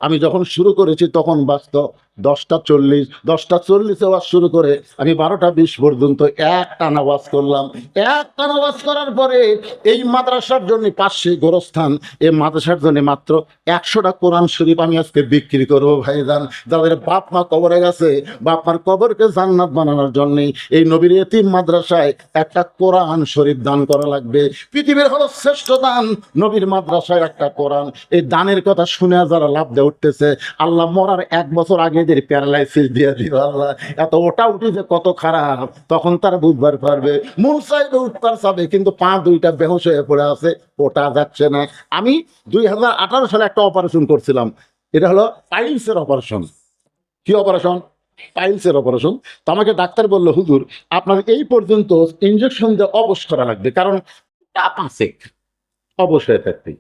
আমি যখন শুরু করেছি তখন বাজত 10টা 40, 10টা 40-এ ওয়াজ শুরু করে আমি 12টা 20 পর্যন্ত একটানা ওয়াজ করলাম। একটানা ওয়াজ করার পরে এই মাদ্রাসার জন্য পাশে গোরস্থান, এই মাদ্রাসার জন্য মাত্র 100টা কোরআন শরীফ আমি আজকে বিক্রি করবো ভাইজান। যাদের বাপ মা কবরে গেছে, বাপ মার কবরকে জান্নাত বানানোর জন্য এই নবীর এতিম মাদ্রাসায় একটা কোরআন শরীফ দান করা লাগবে। পৃথিবীর হলো শ্রেষ্ঠ দান নবীর মাদ্রাসায় একটা কোরআন। এই দানের কথা শুনে যারা লাভ দিয়ে উঠতেছে, আল্লাহ মরার 1 বছর আগে এদের প্যারালাইসিস দিয়ে দিল আল্লাহ। এত ওটা উঠি যে কত খারাপ, তখন তারা বুঝবার পারবে। মন চাইবে উঠবার চাবে, কিন্তু পা দুইটা বেহুশ হয়ে পড়ে আছে, ওটা যাচ্ছে না। আমি 2018 সালে একটা অপারেশন করছিলাম, এটা হলো পাইলসের অপারেশন। কি অপারেশন? পাইলসের অপারেশন। তো আমাকে ডাক্তার বললো, হুজুর আপনার এই পর্যন্ত ইনজেকশন দিয়ে অবশ করা লাগবে, কারণ চাপ আছে অবশ হয়ে থাকতে।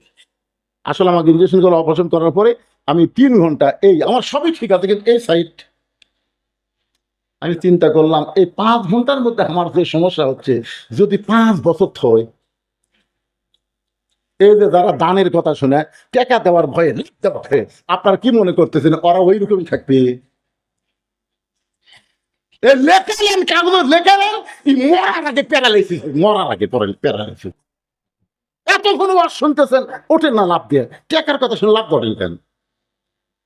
আসলে আমাকে ইনজেকশন করে অপারেশন করার পরে আমি 3 ঘন্টা এই আমার সবই ঠিক আছে, কিন্তু এই সাইড আমি চিন্তা করলাম এই 5 ঘন্টার মধ্যে আমার যে সমস্যা হচ্ছে, যদি 5 বছর হয়, এই যে যারা দানের কথা শুনে টাকা দেওয়ার ভয়ে লিখতে পারে, আপনার কি মনে করতেছেন ওরা ওই রকমই থাকবে? লেখালেন কাগজ, লেখালেন মরার আগে প্যারালাইসিস, মরার আগে পরে প্যারালাইসিস। এতক্ষণ ওয়াজ শুনতেছেন, ওঠেন না লাভ দিয়ে, টাকার কথা শুনে লাভ করেন কেন?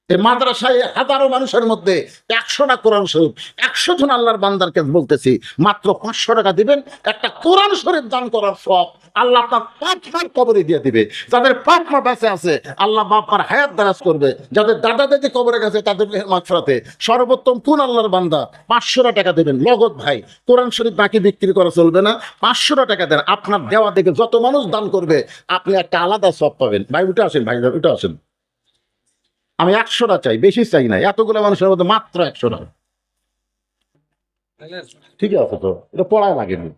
এই মাদ্রাসায় হাজারো মানুষের মধ্যে 100টা কোরআন শরীফ, 100 জন আল্লাহর বান্দারকে বলতেছি মাত্র 500 টাকা দিবেন, একটা কোরআন শরীফ দান করার সব আল্লাহ আপনার পাপমার কবরে দিয়ে দিবে। যাদের পাপমা বেঁচে আছে আল্লাহ বাপমার হায়াত দারাজ করবে। যাদের দাদা দাদি কবরে গেছে তাদের মাগফিরাতে সর্বোত্তম কোন আল্লাহর বান্দা 500 টাকা দেবেন নগদ ভাই। কোরআন শরীফ বাকি বিক্রি করা চলবে না, 500 টাকা দেন। আপনার দেওয়া দেখে যত মানুষ দান করবে আপনি একটা আলাদা সব পাবেন। ভাই উঠে আসেন, ভাই উঠে আসেন। আমি 100টা চাই, বেশি চাই না। এতগুলো মানুষের মধ্যে মাত্র 100টা, ঠিক আছে? তো এটা পড়ায় লাগেনি।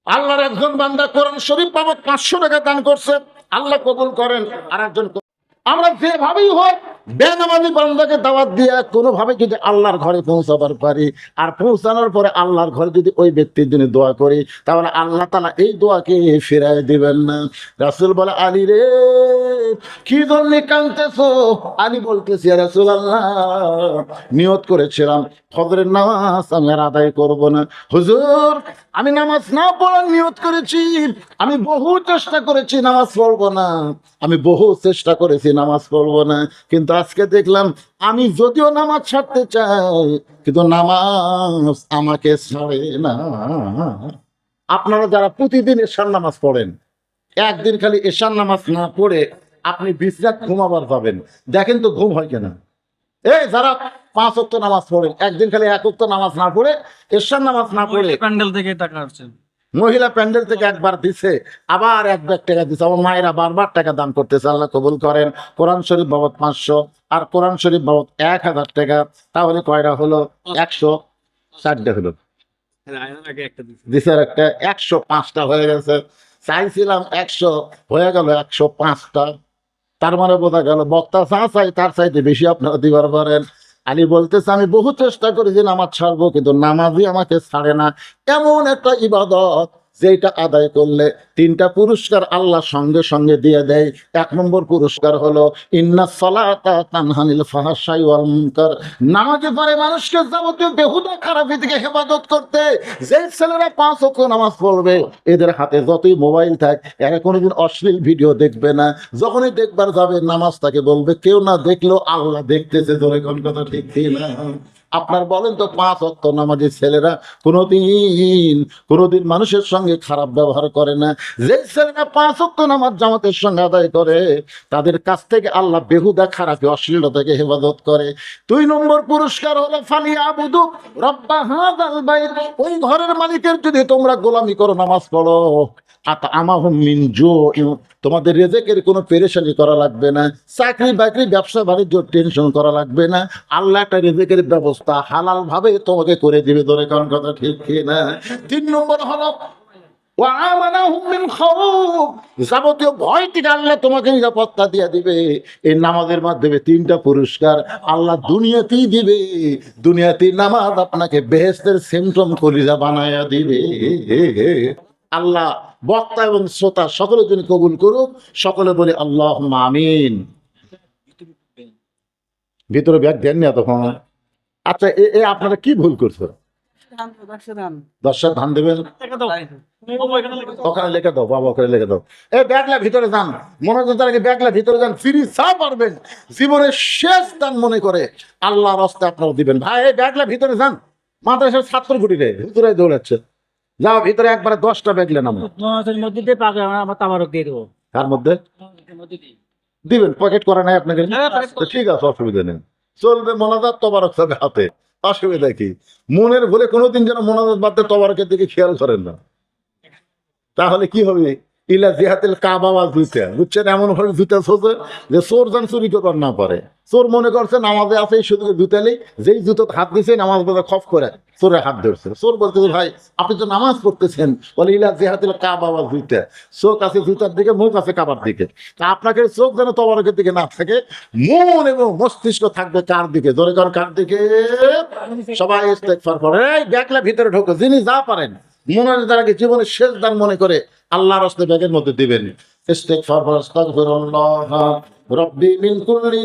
আল্লাহর একজন বান্দা কোরআন শরীফ বাবদ 500 টাকা দান করছে, আল্লাহ কবুল করেন। আর একজন আমরা যেভাবেই হোক বেনামাজি বান্দাকে দাওয়াত দিয়ে কোনোভাবে যদি আল্লাহর ঘরে পৌঁছাবার পারি, আর পৌঁছানোর পরে আল্লাহর ঘরে যদি ওই ব্যক্তির জন্য দোয়া করি, তাহলে আল্লাহ তাআলা এই দোয়াকে ফিরাই দিবেন না। রাসূল বলে, আলী রে কি জন্য কাঁদতেছো? আলী বলতেছি, ইয়া রাসূলুল্লাহ নিয়ত করেছিলাম ফজরের নামাজ আমি আর আদায় করব না। হুজুর আমি নামাজ না পড়ার নিয়ত করেছি, আমি বহু চেষ্টা করেছি নামাজ পড়বো না, আমি বহু চেষ্টা করেছি নামাজ পড়বো না, কিন্তু আজকে দেখলাম আমি যদিও নামাজ ছাড়তে চাই কিন্তু নামাজ আমাকে ছাড়ে না। আপনারা যারা প্রতিদিন এশার নামাজ পড়েন, একদিন খালি এশার নামাজ না পড়ে আপনি বিশ্রাম ঘুমাবার যাবেন, দেখেন তো ঘুম হয় কিনা। এই যারা 5 ওয়াক্ত নামাজ পড়েন, একদিন খালি 1 ওয়াক্ত নামাজ না পড়ে, এশার নামাজ না পড়ে, প্যান্ডেল থেকে টাকা আসছে, মহিলা প্যান্ডেল থেকে একবার দিছে, আবার 1 ব্যাগ টাকা দিছে। আমার মায়েরা বারবার টাকা দান করতেছে, আল্লাহ কবুল করেন। কোরআন শরীফ বাবদ 500 আর কোরআন শরীফ বাবদ 1000 টাকা, তাহলে কয়টা হলো? 160টা হলো। দিছে আর একটা 105টা হয়ে গেছে। চাইছিলাম 100, হয়ে গেল 105টা। তার মানে বোঝা গেল বক্তা যা চাই তার চাইতে বেশি আপনারা দিবার পারেন। আলী বলতেছে, আমি বহু চেষ্টা করেছি নামাজ ছাড়বো, কিন্তু নামাজই আমাকে ছাড়ে না। এমন একটা ইবাদত যেটা আদায় করলে 3টা পুরস্কার আল্লাহ সঙ্গে সঙ্গে দিয়ে দেয়। 1 নম্বর পুরস্কার হলো ইন্নাস সালাতা তানহা আনিল ফাহশাই ওয়াল মুনকার। নামাজে পড়ে মানুষকে যাবতীয় বেহুদা খারাপি থেকে হেফাজত করতে। যে ছেলেরা 5 ওয়াক্ত নামাজ পড়বে, এদের হাতে যতই মোবাইল থাক, এরা কোনোদিন অশ্লীল ভিডিও দেখবে না। যখনই দেখবার যাবে নামাজ তাকে বলবে কেউ না দেখলেও আল্লাহ দেখতেছে। ধরে কোন কথা ঠিক না? আপনার বলেন তো 5 ওয়াক্ত নামাজি ছেলেরা কোনোদিন মানুষের সঙ্গে খারাপ ব্যবহার করে না। যে ছেলেরা 5 ওয়াক্ত নামাজ জামাতের সঙ্গে আদায় করে, তাদের কাছ থেকে আল্লাহ বেহুদা খারাপি অশ্লীলতা থেকে হেফাজত করে। 2 নম্বর পুরস্কার হলো ফালিয়াবুদু রাব্বা হাযাল বাইত। ওই ঘরের মালিকের যদি তোমরা গোলামি করো, নামাজ পড়ো, আতআমাহুম মিন জুইন, তোমাদের রিজিকের কোনো পেরেশানি করা লাগবে না, চাকরি বাকরি ব্যবসা বাণিজ্য টেনশন করা লাগবে না। আল্লাহ একটা রিজিকের ব্যবস্থা হালাল ভাবে তোমাকে করে দিবে। ধরে কোন কথা ঠিক কি না? 3 নম্বর হলো ওয়া'আমানাহুম মিন খাউফ, যাবতীয় ভয় থেকে আল্লাহ তোমাকে নিরাপত্তা দিয়ে দিবে। এই নামাজের মাধ্যমে 3টা পুরস্কার আল্লাহ দুনিয়াতেই দিবে। দুনিয়াতেই নামাজ আপনাকে বেহেশতের সিমটম কলিজা বানায়া দিবে। আল্লাহ বক্তা এবং শ্রোতা সকলে তিনি কবুল করুক। সকলে বলি আল্লাহুম্মা আমিন। ভিতরে ব্যাগ দেন না তখন। আচ্ছা, এ আপনারা কি ভুল করছেন? 10 ধান দেবেন, ওখানে লিখে দাও বাবা, ওখানে লিখে দাও। এই ব্যাগলা ভিতরে যান, মনোযোগ দ্বারা ব্যাগলা ভিতরে যান, ফিরি চা পারবেন জীবনের শেষ দান মনে করে আল্লাহর রাস্তে আপনারা দিবেন। ভাই এই ব্যাগলা ভিতরে যান, মাদ্রাসার ছাত্র গুটিরে ভিতরে দৌড়াচ্ছে, যাও ভিতরে একবারে 10টা ব্যাগলে নামো। তার মধ্যে দিবেন, পকেট করা নাই আপনাকে? তো ঠিক আছে, অসুবিধা নেই, চলবে। মোনাজাত তবারক হবে হাতে, অসুবিধা কি? মনের ভুলে কোনোদিন যেন মোনাজাত বাদ দিয়ে তবারকের দিকে খেয়াল করেন না, তাহলে কি হবে? ইলা জিহাতিল কাবা ওয়াল জুতা, বুঝছেন? এমন ভাবে জুতা ছোঁচে যে চোর যেন চুরি করবার না পারে। চোর মনে করছে নামাজে আছে, এই শুধু জুতালেই যেই জুতো হাত দিছে নামাজ বোঝা খপ করে চোরে হাত ধরছে। চোর বলতেছে ভাই আপনি তো নামাজ পড়তেছেন, বলে ইলা জিহাতিল কাবা ওয়াল জুতা, চোখ আছে জুতার দিকে, মুখ আছে কাবার দিকে। তা আপনাকে চোখ যেন তবারকের দিকে না থাকে, মন এবং মস্তিষ্ক থাকবে কার দিকে? জোরে কর, কার দিকে? সবাই ইস্তেগফার করে। এই ব্যাগলা ভিতরে ঢোকো, যিনি যা পারেন মনের দ্বারা জীবনের শেষ দান মনে করে আল্লাহর রাস্তায় ব্যাগের মধ্যে দিবেন। ইস্তেগফার, আস্তাগফিরুল্লাহ রাব্বি মিন কুল্লি